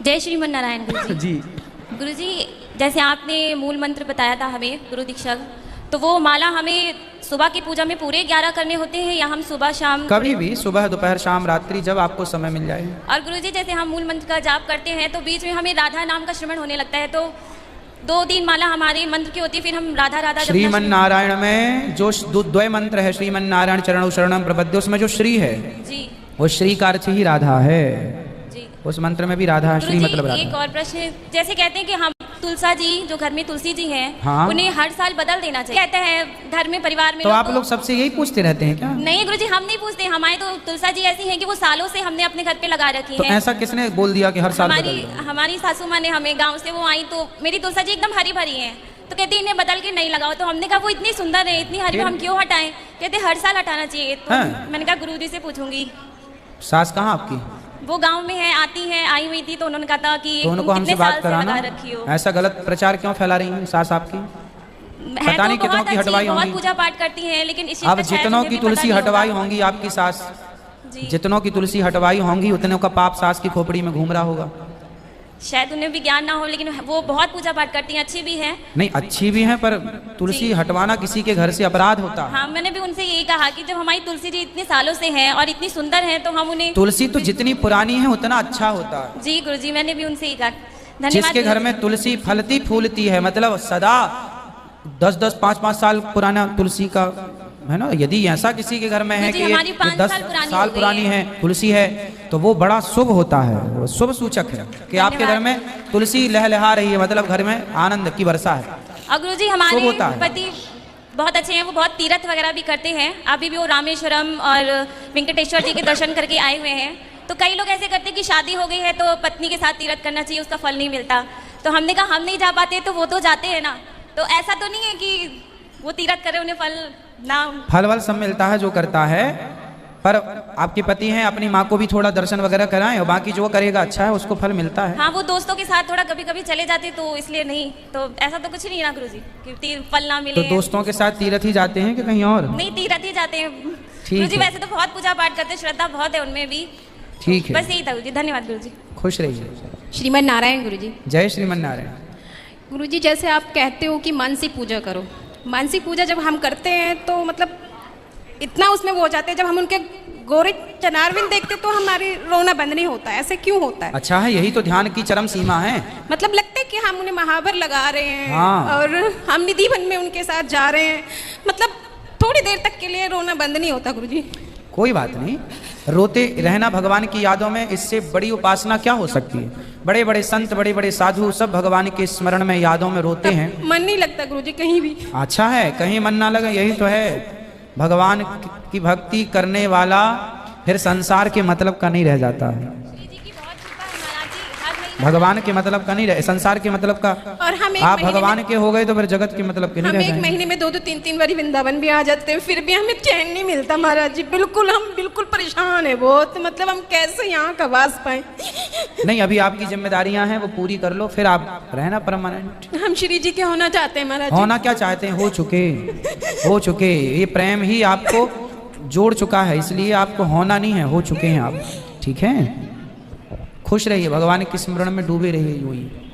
जय श्रीमन नारायण गुरु जी। गुरु जी, जैसे आपने मूल मंत्र बताया था हमें गुरु दीक्षक, तो वो माला हमें सुबह की पूजा में पूरे 11 करने होते हैं या हम सुबह शाम? कभी भी, सुबह दोपहर शाम रात्रि, जब आपको समय मिल जाए। और गुरु जी, जैसे हम मूल मंत्र का जाप करते हैं तो बीच में हमें राधा नाम का श्रवण होने लगता है, तो 2-3 माला हमारे मंत्र की होती है, फिर हम राधा राधा श्रीमन नारायण में जो द्वय मंत्र है, श्रीमन नारायण चरणों शरणम प्रपद्ये, उसमें जो श्री है जी, वो श्री का अर्थ ही राधा है जी। उस मंत्र में भी राधा है, श्री मतलब राधा। एक और प्रश्न, जैसे कहते हैं कि हम तुलसा जी, जो घर में तुलसी जी हैं, हाँ? उन्हें हर साल बदल देना चाहिए, कहते हैं घर में परिवार में। तो आप लोग सबसे यही पूछते रहते हैं क्या? नहीं गुरुजी, हम नहीं पूछते, हमारे तो तुलसा जी ऐसी हैं कि वो सालों से हमने अपने घर पे लगा रखी तो है। ऐसा किसने बोल दिया कि हर साल बदल दो? हमारी सासू माँ ने, हमें गाँव से वो आई तो मेरी तुलसा जी एकदम हरी भरी है, तो कहते इन्हें बदल के नहीं लगाओ, तो हमने कहा वो इतनी सुंदर है, इतनी हरी, हम क्यों हटाएं? कहते हर साल हटाना चाहिए। तो मैंने कहा गुरुजी से पूछूंगी। सास कहाँ आपकी? वो गांव में है, आती है, आई हुई थी, तो उन्होंने कहा था कि तो उनको हमसे बात कराना। रखी हो। ऐसा गलत प्रचार क्यों फैला रही है सास आपकी? पता नहीं कितनों की हटवाई होंगी, पूजा पाठ करती हैं, लेकिन इस अब जितनों की तुलसी हटवाई होंगी आपकी सास, जितनों की तुलसी हटवाई होंगी उतनों का पाप सास की खोपड़ी में घूम रहा होगा। शायद उन्हें भी ज्ञान ना हो, लेकिन वो बहुत पूजा पाठ करती हैं, अच्छी भी हैं। नहीं, अच्छी भी हैं, पर तुलसी हटवाना किसी के घर से अपराध होता है। हाँ, मैंने भी उनसे यही कहा कि जब हमारी तुलसी जी इतने सालों से हैं और इतनी सुंदर हैं, तो हम उन्हें, तुलसी तो जितनी पुरानी है उतना अच्छा होता है। जी गुरुजी, मैंने भी उनसे ही कहा। धन्यवाद। जिसके घर में तुलसी फलती फूलती है, मतलब सदा 10-10, 5-5 साल पुराना तुलसी का है ना, यदि ऐसा किसी के घर में है कि 10 साल पुरानी है तुलसी है, तो वो बड़ा शुभ होता है, वो शुभ सूचक है कि आपके घर में तुलसी लहलहा रही है, मतलब घर में आनंद की वर्षा है। और गुरुजी, हमारे पति बहुत अच्छे हैं, वो बहुत तीर्थ वगैरह भी करते हैं, अभी भी वो रामेश्वरम और वेंकटेश्वर जी के दर्शन करके आए हुए हैं। तो कई लोग ऐसे करते हैं कि शादी हो गई है तो पत्नी के साथ तीर्थ करना चाहिए, उसका फल नहीं मिलता, तो हमने कहा हम नहीं जा पाते तो वो तो जाते हैं ना, तो ऐसा तो नहीं है कि वो तीर्थ करे उन्हें फल ना, फल वल सब मिलता है जो करता है, पर आपके पति हैं, अपनी माँ को भी थोड़ा दर्शन वगैरह कराएं, और बाकी जो करेगा अच्छा है उसको फल मिलता है। हाँ, वो दोस्तों के साथ थोड़ा कभी कभी चले जाते, तो इसलिए नहीं, तो ऐसा तो कुछ नहीं ना गुरुजी कि फल ना मिले। तो दोस्तों के साथ तीर्थ ही जाते हैं कि कहीं और? नहीं, तीर्थ ही जाते हैं गुरुजी। वैसे तो बहुत पूजा पाठ करते, श्रद्धा बहुत है उनमें भी। ठीक है, बस यही था गुरुजी। धन्यवाद गुरुजी। खुश रहिए। श्रीमन नारायण गुरुजी। जय श्रीमन नारायण। गुरुजी, जैसे आप कहते हो कि मानसिक पूजा करो, मानसिक पूजा जब हम करते हैं तो मतलब इतना उसमें वो हो जाते हैं, जब हम उनके गोरे चनारविंद देखते तो हमारी रोना बंद नहीं होता है, ऐसे क्यों होता है? अच्छा है, यही तो ध्यान की चरम सीमा है। मतलब लगता है कि हम उन्हें महावर लगा रहे हैं। हाँ। और हम निधि वन में उनके साथ जा रहे हैं, मतलब थोड़ी देर तक के लिए रोना बंद नहीं होता गुरुजी। कोई बात नहीं, रोते रहना भगवान की यादों में, इससे बड़ी उपासना क्या हो सकती है? बड़े बड़े संत, बड़े बड़े साधु सब भगवान के स्मरण में, यादों में रोते हैं। मन नहीं लगता गुरुजी कहीं भी। अच्छा है, कहीं मन ना लगे, यही तो है। भगवान की भक्ति करने वाला फिर संसार के मतलब का नहीं रह जाता है, भगवान के मतलब का नहीं रहे, संसार के मतलब का। और हम आप भगवान के हो गए तो फिर जगत के मतलब के नहीं रह जाएंगे। हम एक महीने में 2-2, 3-3 बारी वृंदावन भी आ जाते हैं, फिर भी हमें चैन नहीं मिलता महाराज जी। बिल्कुल हम बिल्कुल परेशान है बहुत, मतलब हम कैसे यहाँ का वास पाए। नहीं, अभी आपकी जिम्मेदारियां हैं, वो पूरी कर लो, फिर आप रहना परमानेंट। हम श्री जी के होना चाहते हैं महाराज। होना क्या चाहते हैं? हो चुके। ये प्रेम ही आपको जोड़ चुका है, इसलिए आपको होना नहीं है, हो चुके हैं आप। ठीक है, खुश रहिए, भगवान के स्मरण में डूबे रहिए यूं ही।